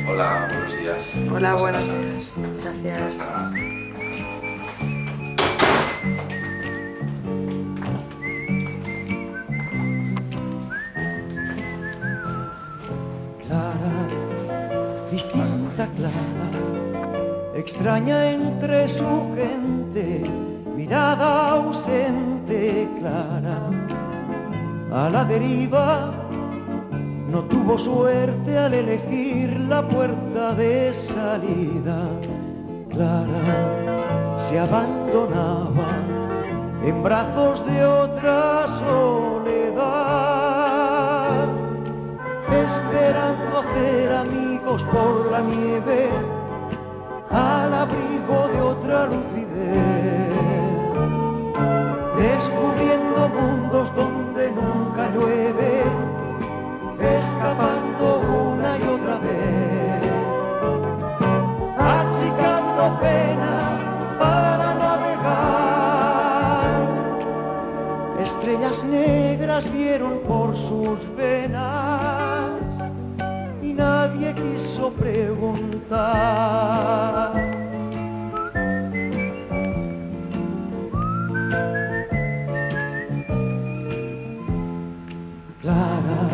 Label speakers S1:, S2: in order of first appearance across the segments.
S1: Hola, buenos días.
S2: Hola, buenos días. Gracias.
S3: Clara, distinta Clara, extraña entre su gente, mirada ausente Clara, a la deriva. No tuvo suerte al elegir la puerta de salida. Clara se abandonaba en brazos de otra soledad, esperando hacer amigos por la nieve al abrigo de otra lucidez, descubriendo mundos donde nunca llueve, escapando una y otra vez, achicando penas para navegar. Estrellas negras vieron por sus venas y nadie quiso preguntar. Clara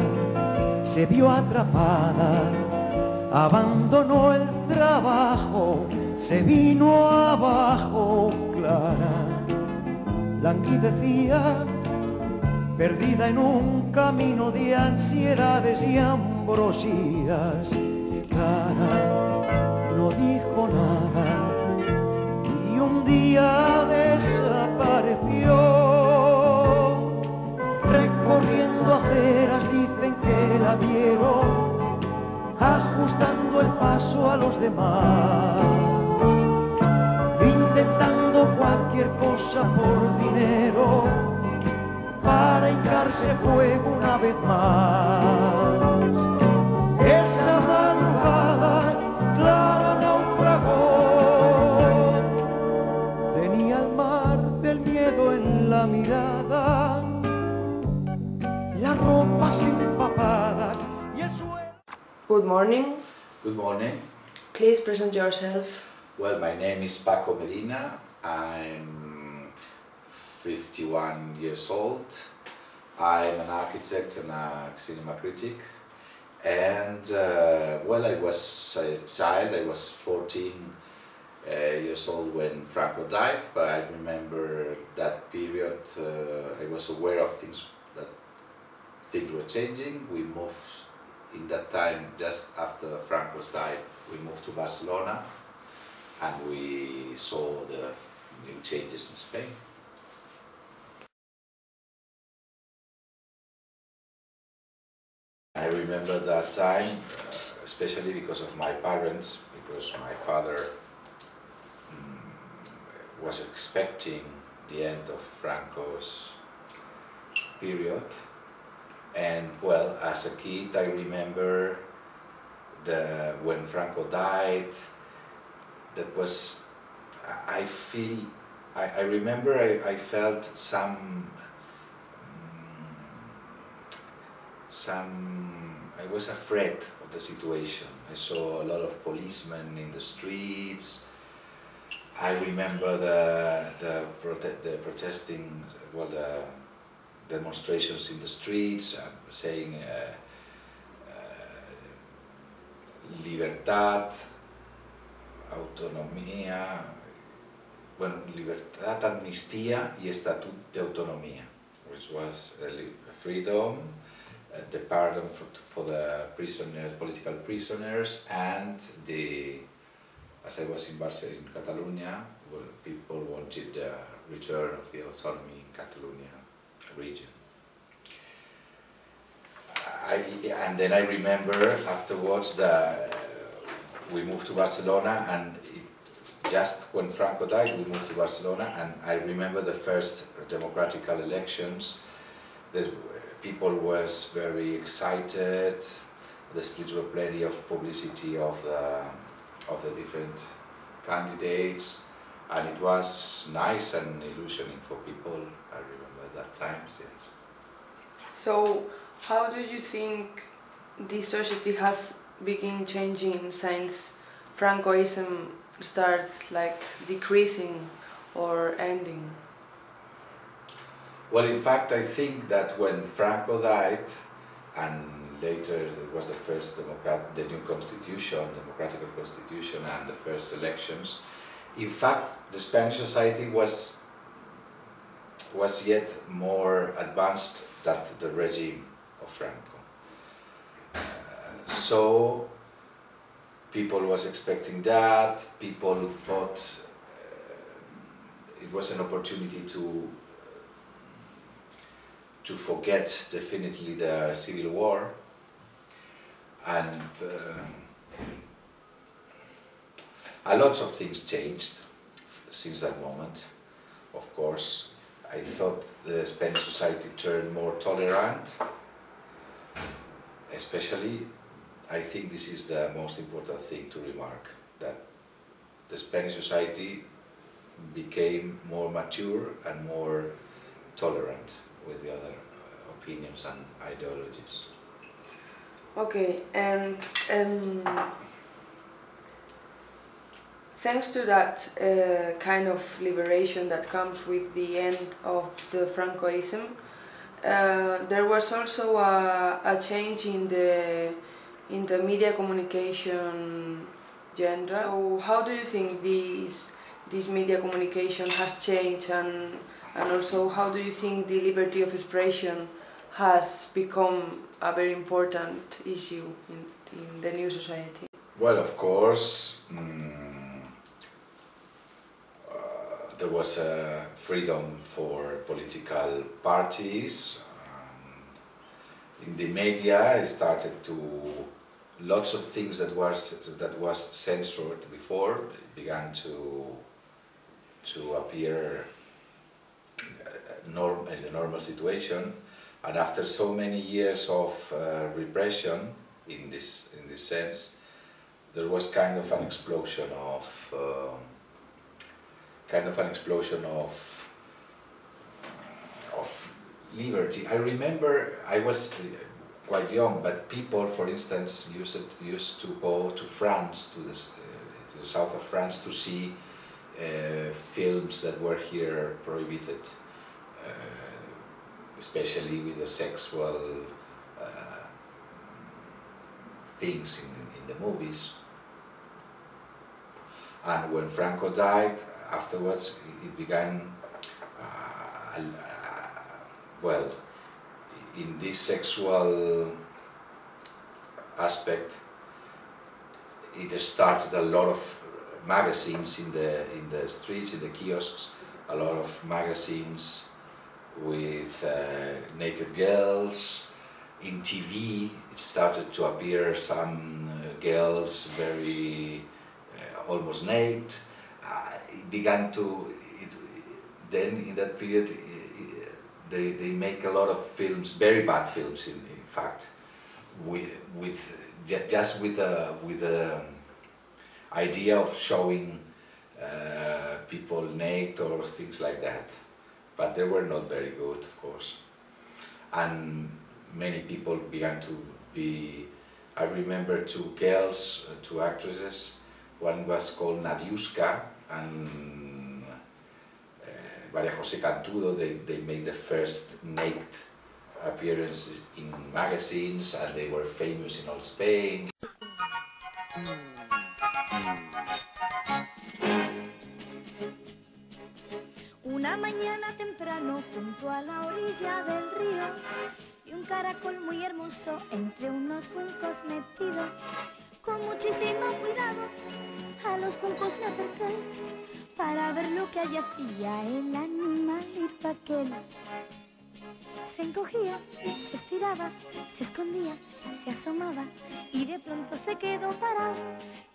S3: se vio atrapada, abandonó el trabajo, se vino abajo Clara, languidecía, perdida en un camino de ansiedades y ambrosías. Clara no dijo nada y un día desapareció, recorriendo aceras. Dicen que la vieron ajustando el paso a los demás, intentando cualquier cosa por dinero para hincarse fuego una vez más. Esa madrugada Clara naufragó, tenía el mar del miedo en la mirada, las ropas empapadas y el suelo.
S2: Good morning.
S1: Good morning.
S2: Please present yourself.
S1: Well, my name is Paco Medina. I'm 51 years old. I'm an architect and a cinema critic. And well, I was a child. I was 14 years old when Franco died, but I remember that period. I was aware of things were changing. We moved in that time, just after Franco's died, we moved to Barcelona and we saw the new changes in Spain. I remember that time, especially because of my parents, because my father was expecting the end of Franco's period. And well, as a kid, I remember when Franco died. That was, I remember I felt I was afraid of the situation. I saw a lot of policemen in the streets. I remember the protesting, well, the demonstrations in the streets, saying libertad, autonomía, bueno, libertad, amnistía y estatuto de autonomía, which was freedom, the pardon for the prisoners, political prisoners, and the, as I was in Barcelona, in Catalonia, where people wanted the return of the autonomy in Catalonia region. And then I remember afterwards that we moved to Barcelona, and just when Franco died, we moved to Barcelona, and I remember the first democratic elections. The people was very excited. The streets were plenty of publicity of the different candidates, and it was nice and illusioning for people. I remember that times, yes.
S2: So, How do you think the society has begun changing since Francoism starts like decreasing or ending?
S1: Well, in fact, I think that when Franco died, and later it was the first the new constitution, democratic constitution, and the first elections, in fact, the Spanish society was yet more advanced than the regime of Franco. So people was expecting that, people thought it was an opportunity to forget definitely the civil war, and a lot of things changed since that moment. Of course, I thought the Spanish society turned more tolerant, especially. I think this is the most important thing to remark, that the Spanish society became more mature and more tolerant with the other opinions and ideologies.
S2: Okay, and thanks to that kind of liberation that comes with the end of the Francoism, there was also a change in the media communication genre. So how do you think this media communication has changed, and also how do you think the liberty of expression has become a very important issue in the new society?
S1: Well, of course, there was freedom for political parties. In the media, it started lots of things that was censored before began to appear in a normal situation, and after so many years of repression in this sense, there was kind of an explosion of liberty. I remember I was quite young, but people, for instance, used to go to France, to the south of France, to see films that were here prohibited, especially with the sexual things in the movies. And when Franco died, afterwards it began, well, in this sexual aspect, it started a lot of magazines in the streets, in the kiosks, a lot of magazines with naked girls. In TV, it started to appear some girls very almost naked. It began to, then in that period, they make a lot of films, very bad films in fact, just with the idea of showing people naked or things like that. But they were not very good, of course. And many people began to be, I remember two girls, two actresses, one was called Nadiuska and Maria José Cantudo. They made the first naked appearances in magazines, and they were famous in all Spain.
S4: Una mañana temprano, junto a la orilla del río, vi un caracol muy hermoso entre unos juncos metido. Con muchísimo cuidado a los juncos me acerqué para ver lo que allí hacía el animalito aquel. Se encogía, se estiraba, se escondía, se asomaba y de pronto se quedó parado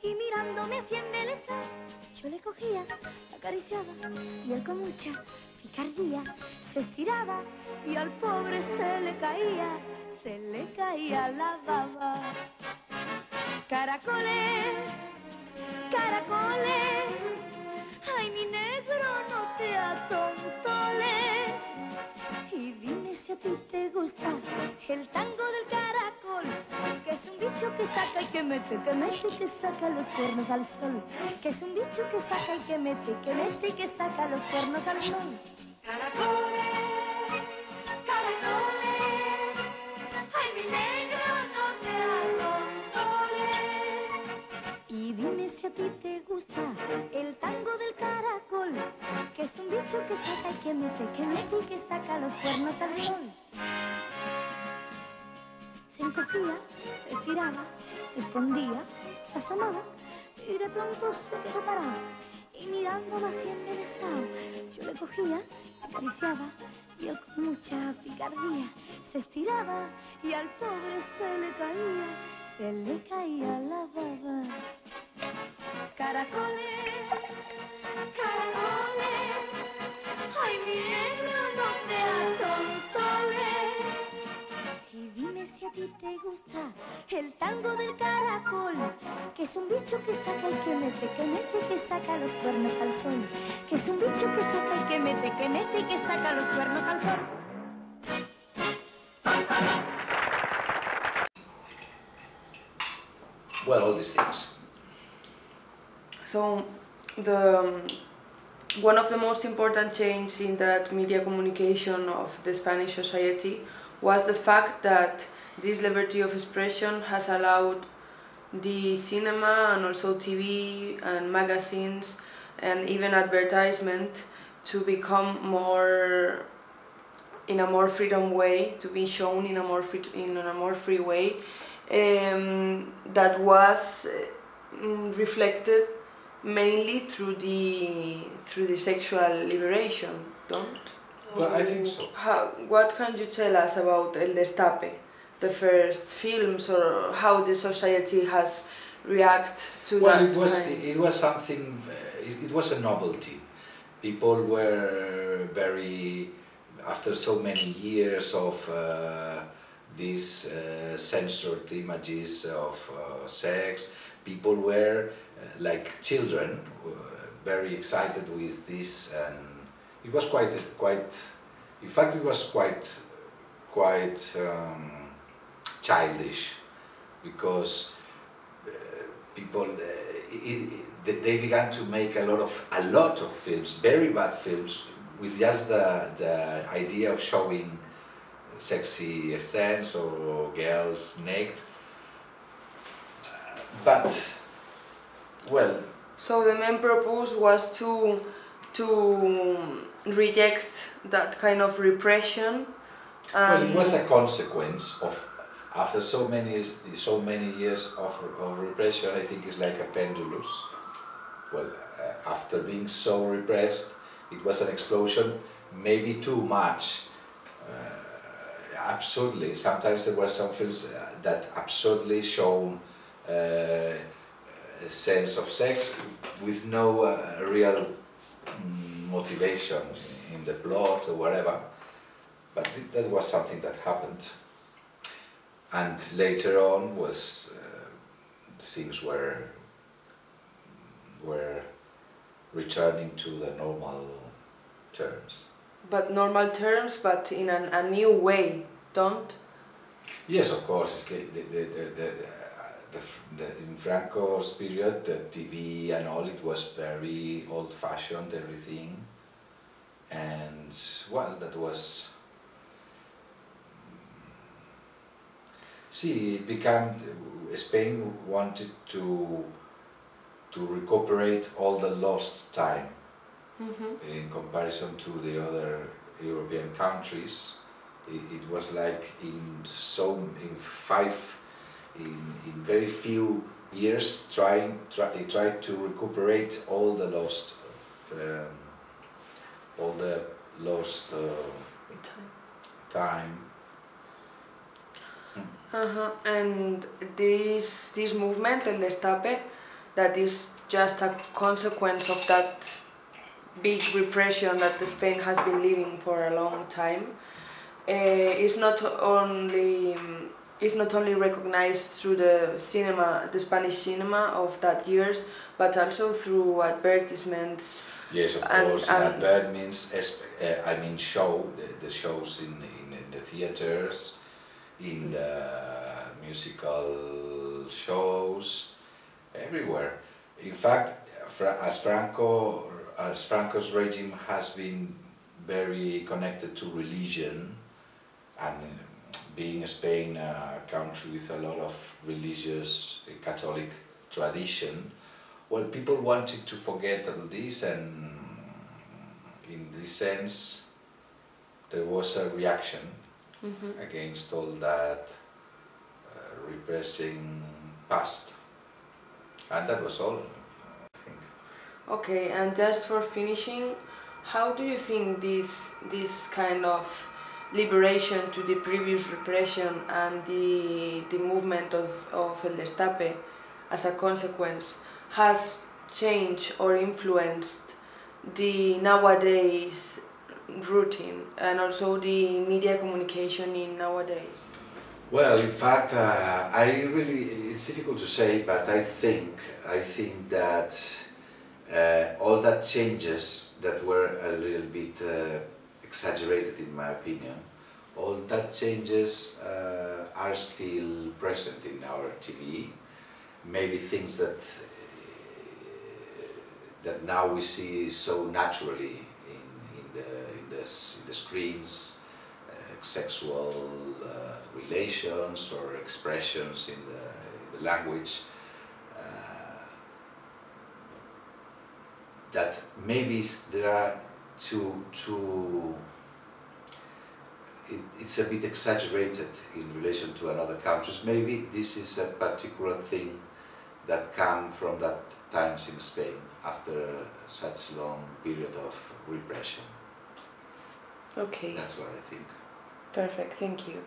S4: y mirándome así embelesado. Yo le cogía, la acariciaba y él con mucha picardía se estiraba y al pobre se le caía la baba. Caracoles, caracoles, ay mi negro no te atontoles y dime si a ti te gusta el tango que saca y que mete y que saca los cuernos al sol. Que es un bicho que saca y que mete y que saca los cuernos al sol. Caracoles, caracoles, ay mi negro, no te acondoles. Y dime si a ti te gusta el tango del caracol, que es un bicho que saca y que mete y que saca los cuernos al sol. Se encogía, se estiraba, se escondía, se asomaba y de pronto se quedó parado y mirándolo así embelesado. Yo le cogía, acariciaba y él con mucha picardía se estiraba y al pobre se le caía la baba. Caracoles, caracoles, ay mi negro, no te atontoles. Y dime si a ti te gusta el tango del caracol, que es un bicho que saca y que mete y que saca los cuernos al sol. Que es un bicho que saca y que mete y que saca los cuernos al sol.
S1: Well, all these things.
S2: So, one of the most important changes in that media communication of the Spanish society was the fact that this liberty of expression has allowed the cinema and also TV and magazines and even advertisement to become more in a more freedom way, to be shown in a more free way, that was reflected mainly through the sexual liberation, don't?
S1: Well, I think so.
S2: What can you tell us about El Destape, the first films, or how the society has reacted to that?
S1: Well, it was something. It was a novelty. People were very, after so many years of these censored images of sex, people were like children, very excited with this, and it was quite. In fact, it was quite childish, because people they began to make a lot of films, very bad films, with just the idea of showing sexy scenes or girls naked. But well.
S2: So the main purpose was to reject that kind of repression.
S1: Well, it was a consequence of, after so many years of repression. I think it's like a pendulum. Well, after being so repressed, it was an explosion, maybe too much. Absurdly, sometimes there were some films that absurdly shown a sense of sex with no real motivation in the plot or whatever. But that was something that happened. And later on was things were returning to the normal terms.
S2: But normal terms, but in a new way, don't?
S1: Yes, of course. In Franco's period, the TV and all, it was very old-fashioned, everything. And, well, that was... See, it became... Spain wanted to recuperate all the lost time.
S2: Mm-hmm.
S1: In comparison to the other European countries. It was like in very few years they tried to recuperate all the lost time.
S2: And this movement, El Destape, that is just a consequence of that big repression that Spain has been living for a long time, is not only recognized through the cinema, the Spanish cinema of that years, but also through advertisements.
S1: Yes, of course. That means the shows in the theaters, in the musical political shows, everywhere. In fact, as Franco's regime has been very connected to religion, and being Spain a country with a lot of religious Catholic tradition, well, people wanted to forget all this, and in this sense there was a reaction against all that repressing past, and that was all, I think.
S2: Okay, and just for finishing, how do you think this kind of liberation to the previous repression and the movement of El Destape as a consequence has changed or influenced the nowadays routine and also the media communication in nowadays?
S1: Well, in fact, it's difficult to say, but I think that all that changes that were a little bit exaggerated, in my opinion, all that changes are still present in our TV. Maybe things that now we see so naturally in the screens, sexual relations or expressions in the language, that maybe there are it's a bit exaggerated in relation to other countries. Maybe this is a particular thing that came from that times in Spain after such long period of repression.
S2: Okay.
S1: That's what I think.
S2: Perfect, thank you.